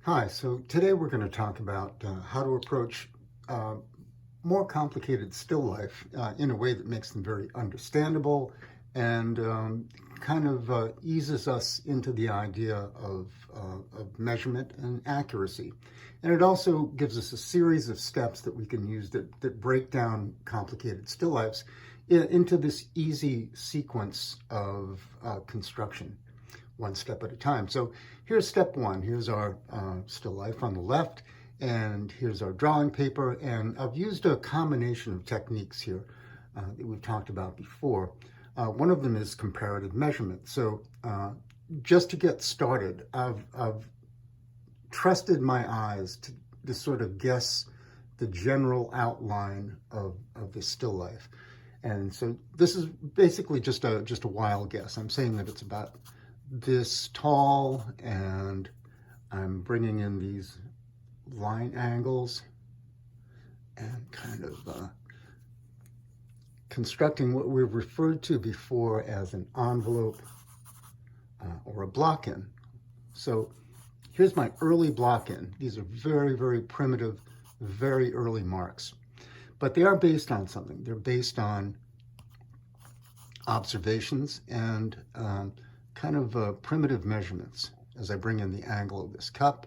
Hi, so today we're going to talk about how to approach uh, more complicated still life in a way that makes them very understandable and kind of eases us into the idea of measurement and accuracy. And it also gives us a series of steps that we can use that break down complicated still lifes into this easy sequence of construction, one step at a time. So here's step one. Here's our still life on the left, and here's our drawing paper. And I've used a combination of techniques here that we've talked about before. One of them is comparative measurement. So just to get started, I've trusted my eyes to sort of guess the general outline of the still life. And so this is basically just a wild guess. I'm saying that it's about this tall, and I'm bringing in these line angles and kind of constructing what we've referred to before as an envelope or a block-in. So here's my early block-in. These are very, very primitive, very early marks, but they are based on something. They're based on observations and kind of primitive measurements as I bring in the angle of this cup.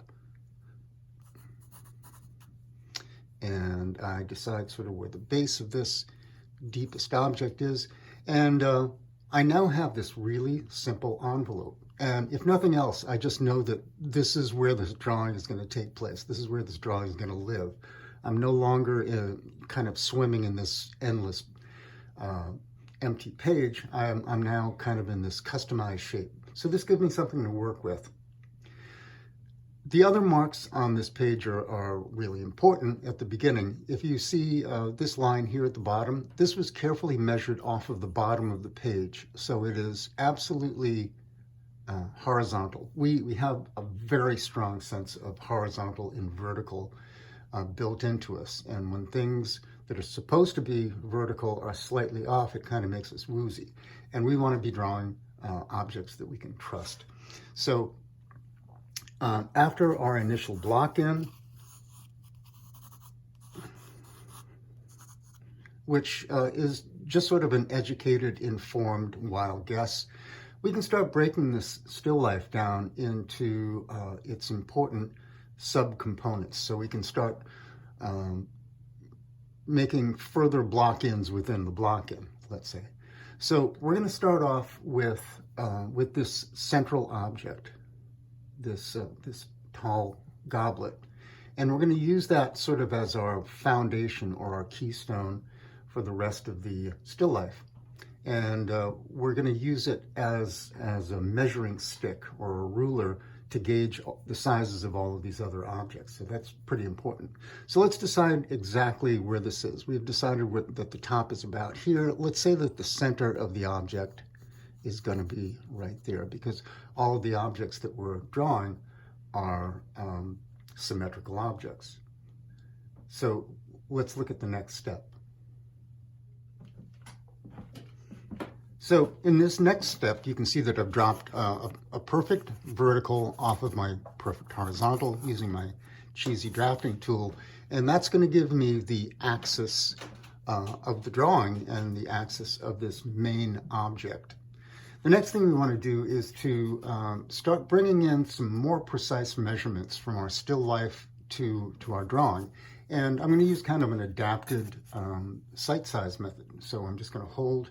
And I decide sort of where the base of this deepest object is. And I now have this really simple envelope. And if nothing else, I just know that this is where this drawing is going to take place. This is where this drawing is going to live. I'm no longer kind of swimming in this endless empty page. I'm now kind of in this customized shape. So this gives me something to work with. The other marks on this page are really important at the beginning. If you see this line here at the bottom, this was carefully measured off of the bottom of the page. So it is absolutely horizontal. We have a very strong sense of horizontal and vertical built into us. And when things that are supposed to be vertical are slightly off, it kind of makes us woozy. And we want to be drawing objects that we can trust. So after our initial block-in, which is just sort of an educated, informed, wild guess, we can start breaking this still life down into its important subcomponents. So we can start making further block-ins within the block-in, let's say. So we're going to start off with this central object, this tall goblet, and we're going to use that sort of as our foundation or our keystone for the rest of the still life. And we're going to use it as a measuring stick or a ruler to gauge the sizes of all of these other objects. So that's pretty important. So let's decide exactly where this is. We've decided that the top is about here. Let's say that the center of the object is going to be right there, because all of the objects that we're drawing are symmetrical objects. So let's look at the next step. So in this next step, you can see that I've dropped a perfect vertical off of my perfect horizontal using my cheesy drafting tool. And that's going to give me the axis of the drawing and the axis of this main object. The next thing we want to do is to start bringing in some more precise measurements from our still life to our drawing. And I'm going to use kind of an adapted sight size method. So I'm just going to hold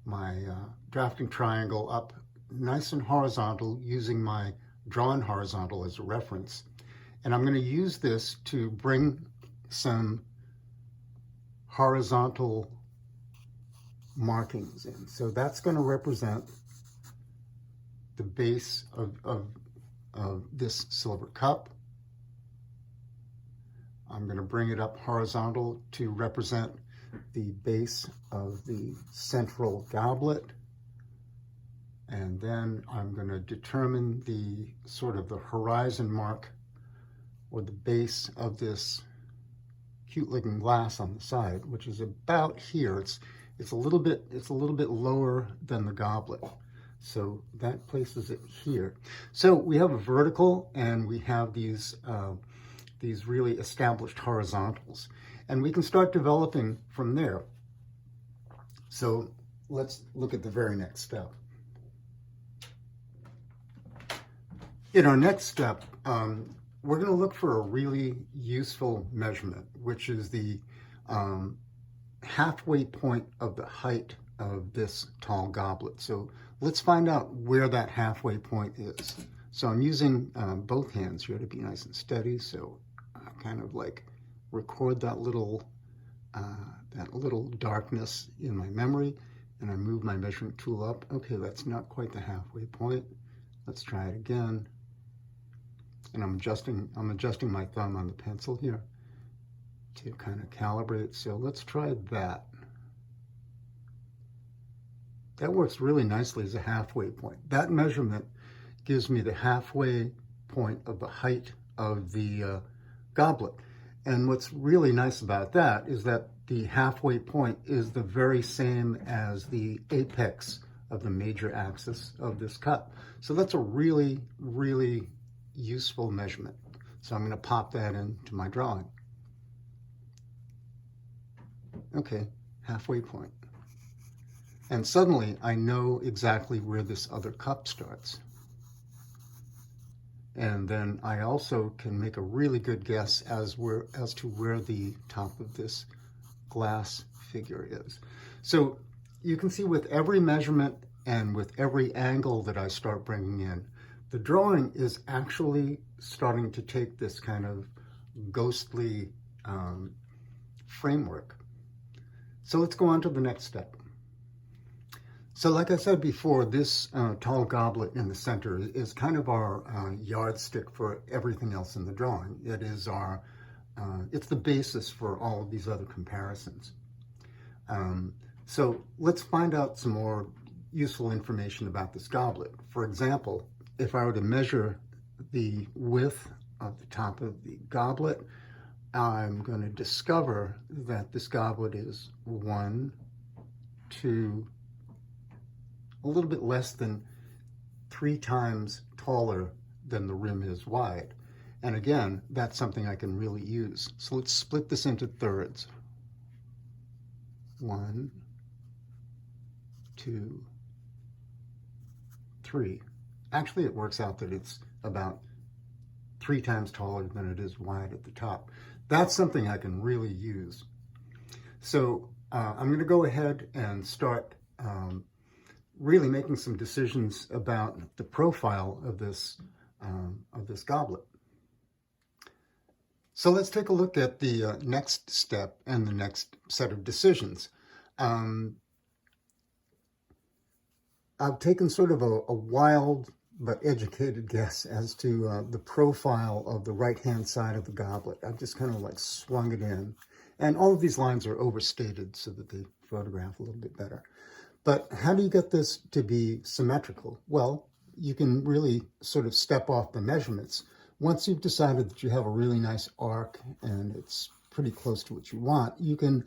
my drafting triangle up nice and horizontal using my drawn horizontal as a reference. And I'm going to use this to bring some horizontal markings in. So that's going to represent the base of this silver cup. I'm going to bring it up horizontal to represent the base of the central goblet. And then I'm going to determine the sort of the horizon mark or the base of this cute looking glass on the side, which is about here. It's a little bit lower than the goblet. So that places it here. So we have a vertical and we have these really established horizontals. And we can start developing from there. So let's look at the very next step. In our next step, we're going to look for a really useful measurement, which is the halfway point of the height of this tall goblet. So let's find out where that halfway point is. So I'm using both hands here to be nice and steady. So I kind of like record that little darkness in my memory, and I move my measuring tool up. Okay, that's not quite the halfway point. Let's try it again. And I'm adjusting my thumb on the pencil here to kind of calibrate. So let's try that. That works really nicely as a halfway point. That measurement gives me the halfway point of the height of the goblet. And what's really nice about that is that the halfway point is the very same as the apex of the major axis of this cup. So that's a really, really useful measurement. So I'm going to pop that into my drawing. Okay, halfway point. And suddenly I know exactly where this other cup starts. And then I also can make a really good guess as to where the top of this glass figure is. So you can see with every measurement and with every angle that I start bringing in, the drawing is actually starting to take this kind of ghostly framework. So let's go on to the next step. So like I said before, this tall goblet in the center is kind of our yardstick for everything else in the drawing. It is it's the basis for all of these other comparisons. So let's find out some more useful information about this goblet. For example, if I were to measure the width of the top of the goblet, I'm going to discover that this goblet is 1, 2, a little bit less than 3 times taller than the rim is wide. And again, that's something I can really use. So let's split this into thirds. 1, 2, 3. Actually, it works out that it's about 3 times taller than it is wide at the top. That's something I can really use. So I'm going to go ahead and start really making some decisions about the profile of this goblet. So let's take a look at the next step and the next set of decisions. I've taken sort of a wild but educated guess as to the profile of the right-hand side of the goblet. I've just kind of like swung it in. And all of these lines are overstated so that they photograph a little bit better. But how do you get this to be symmetrical? Well, you can really sort of step off the measurements. Once you've decided that you have a really nice arc and it's pretty close to what you want, you can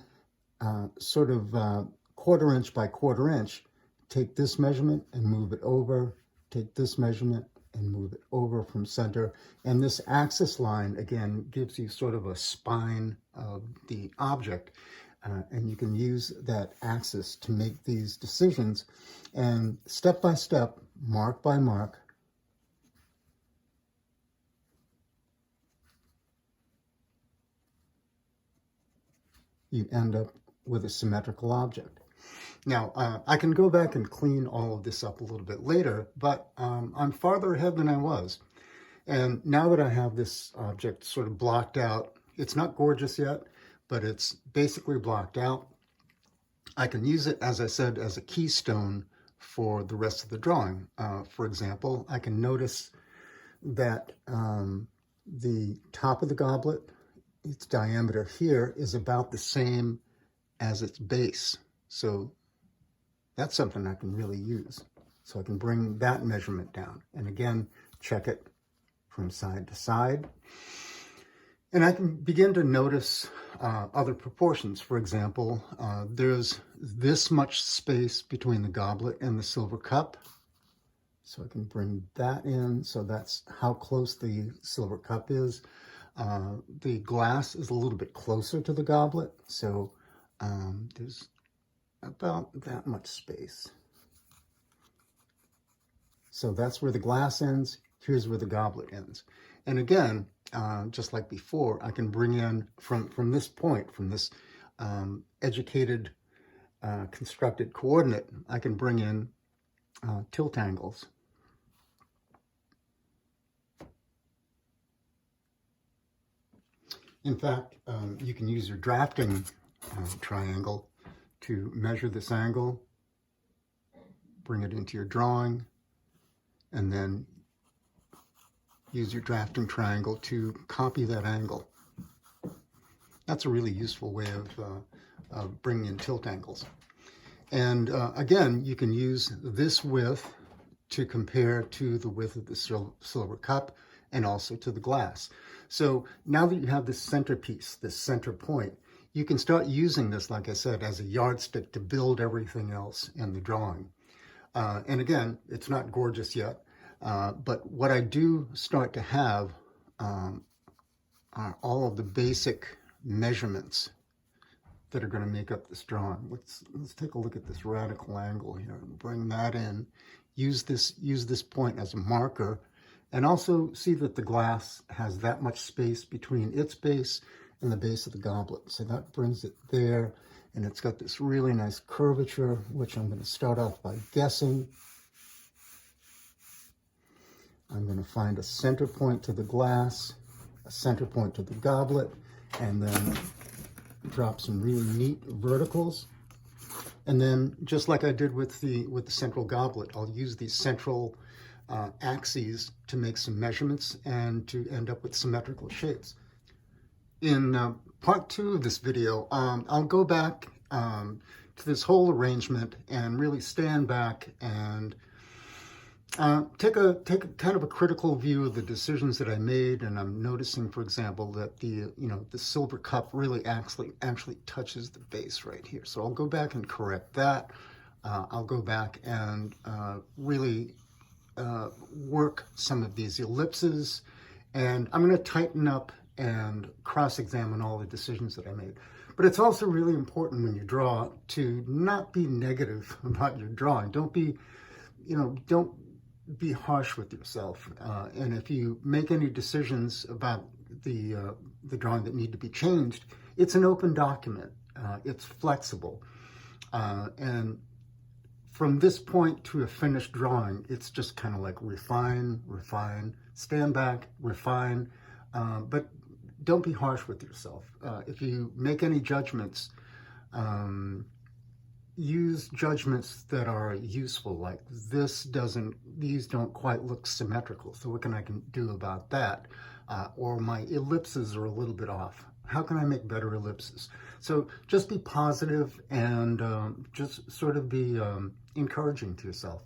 sort of quarter inch by quarter inch take this measurement and move it over, take this measurement and move it over from center. And this axis line, again, gives you sort of a spine of the object. And you can use that axis to make these decisions. And step by step, mark by mark, you end up with a symmetrical object. Now, I can go back and clean all of this up a little bit later, but I'm farther ahead than I was. And now that I have this object sort of blocked out, it's not gorgeous yet, but it's basically blocked out. I can use it, as I said, as a keystone for the rest of the drawing. For example, I can notice that the top of the goblet, its diameter here, is about the same as its base. So that's something I can really use. So I can bring that measurement down. And again, check it from side to side. And I can begin to notice other proportions. For example, there's this much space between the goblet and the silver cup. So I can bring that in. So that's how close the silver cup is. The glass is a little bit closer to the goblet, so there's about that much space. So that's where the glass ends. Here's where the goblet ends. And again, just like before, I can bring in from this point, from this educated, constructed coordinate, I can bring in tilt angles. In fact, you can use your drafting triangle to measure this angle, bring it into your drawing, and then use your drafting triangle to copy that angle. That's a really useful way of bringing in tilt angles. And again, you can use this width to compare to the width of the silver cup and also to the glass. So now that you have this centerpiece, this center point, you can start using this, like I said, as a yardstick to build everything else in the drawing. And again, it's not gorgeous yet, but what I do start to have are all of the basic measurements that are going to make up this drawing. Let's take a look at this radical angle here and bring that in. Use this point as a marker, and also see that the glass has that much space between its base and the base of the goblet. So that brings it there, and it's got this really nice curvature, which I'm going to start off by guessing. I'm going to find a center point to the glass, a center point to the goblet, and then drop some really neat verticals. And then, just like I did with the central goblet, I'll use these central axes to make some measurements and to end up with symmetrical shapes. In part 2 of this video, I'll go back to this whole arrangement and really stand back and take a kind of a critical view of the decisions that I made. And I'm noticing, for example, that the silver cup really actually touches the base right here. So I'll go back and correct that. I'll go back and really work some of these ellipses, and I'm going to tighten up and cross-examine all the decisions that I made. But it's also really important when you draw to not be negative about your drawing. Don't be harsh with yourself. And if you make any decisions about the drawing that need to be changed, it's an open document. It's flexible. And from this point to a finished drawing, it's just kind of like refine, stand back, refine, but don't be harsh with yourself. If you make any judgments, use judgments that are useful, like these don't quite look symmetrical, so what can I do about that? Or my ellipses are a little bit off. How can I make better ellipses? So just be positive and just sort of be encouraging to yourself.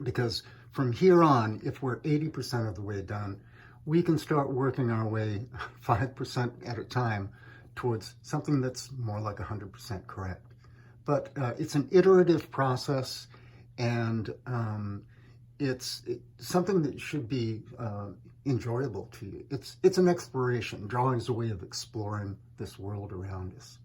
Because from here on, if we're 80% of the way done, we can start working our way 5% at a time towards something that's more like 100% correct. But it's an iterative process, and it's something that should be enjoyable to you. It's an exploration. Drawing is a way of exploring this world around us.